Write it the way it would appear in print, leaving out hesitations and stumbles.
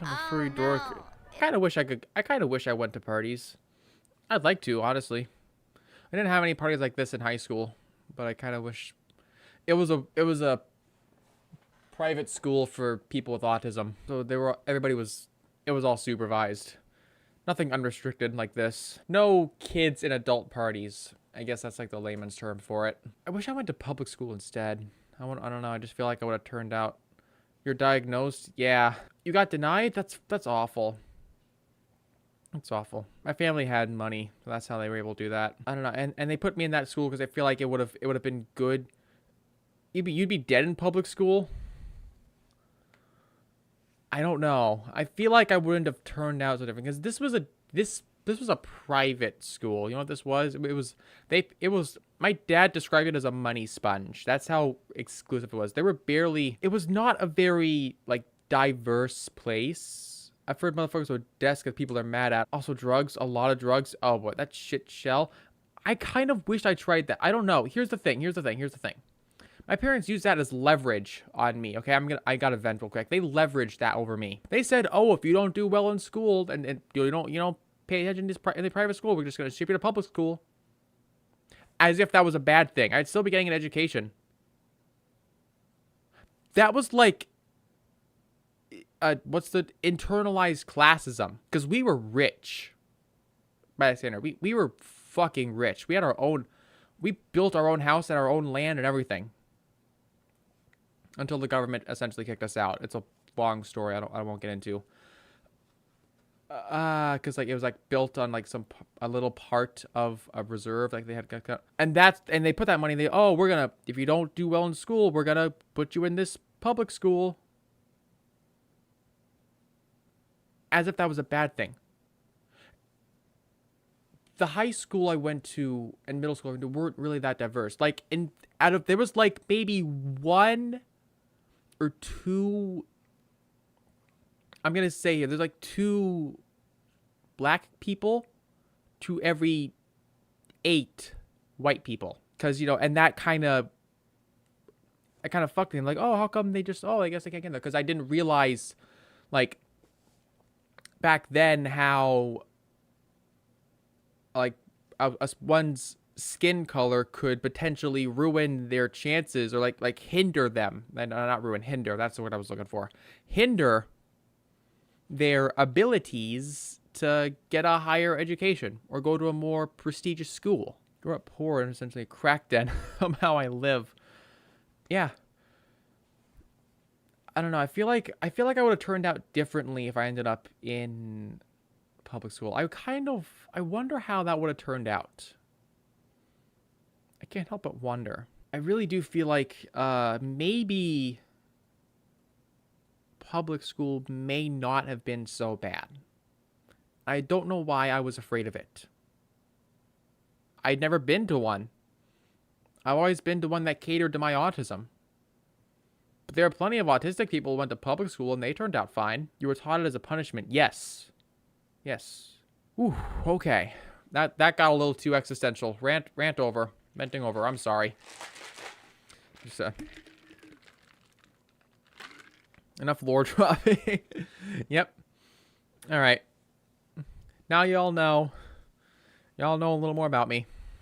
I'm a Oh furry dork. no. I kind of wish I went to parties. I'd like to, honestly. I didn't have any parties like this in high school, but I kind of wish it was a private school for people with autism. So it was all supervised. Nothing unrestricted like this. No kids in adult parties. I guess that's like the layman's term for it. I wish I went to public school instead. I don't know. I just feel like I would have turned out. You're diagnosed? Yeah. You got denied? That's awful. That's awful. My family had money, so that's how they were able to do that. I don't know. And they put me in that school because I feel like it would have been good. You'd be dead in public school. I don't know. I feel like I wouldn't have turned out so different because this was a private school. You know what this was? It was my dad described it as a money sponge. That's how exclusive it was. There were barely. It was not a very like diverse place. I've heard motherfuckers with desks that people are mad at. Also drugs, a lot of drugs. Oh boy, that shit shell. I kind of wish I tried that. I don't know. Here's the thing. My parents used that as leverage on me. Okay, I got to vent real quick. They leveraged that over me. They said, "Oh, if you don't do well in school and you don't pay attention in the private school, we're just gonna ship you to public school." As if that was a bad thing. I'd still be getting an education. That was like, what's the internalized classism? Because we were rich. By that standard, we were fucking rich. We had our own. We built our own house and our own land and everything. Until the government essentially kicked us out. It's a long story. I won't get into. Because like it was like built on like a little part of a reserve, like they had cut, and they put that money. We're gonna, if you don't do well in school, we're gonna put you in this public school, as if that was a bad thing. The high school I went to and middle school I went to weren't really that diverse. Like there was like maybe one or two. I'm gonna say here, there's like two black people to every 8 white people, because and that I kind of fucked them. Like, oh, how come they just? Oh, I guess they can't get there, because I didn't realize, like, back then how like one's skin color could potentially ruin their chances, or like hinder them, and not ruin, hinder. That's the word I was looking for. Hinder their abilities to get a higher education or go to a more prestigious school. Grew up poor and essentially cracked den. Somehow I live. Yeah. I don't know. I feel like I would have turned out differently if I ended up in public school. I wonder how that would have turned out. I can't help but wonder. I really do feel like maybe public school may not have been so bad. I don't know why I was afraid of it. I'd never been to one. I've always been to one that catered to my autism. But there are plenty of autistic people who went to public school and they turned out fine. You were taught it as a punishment. Yes. Yes. Ooh, okay. That got a little too existential. Rant over. Venting over. I'm sorry. Just enough lore dropping. Yep. All right. Now y'all know. Y'all know a little more about me.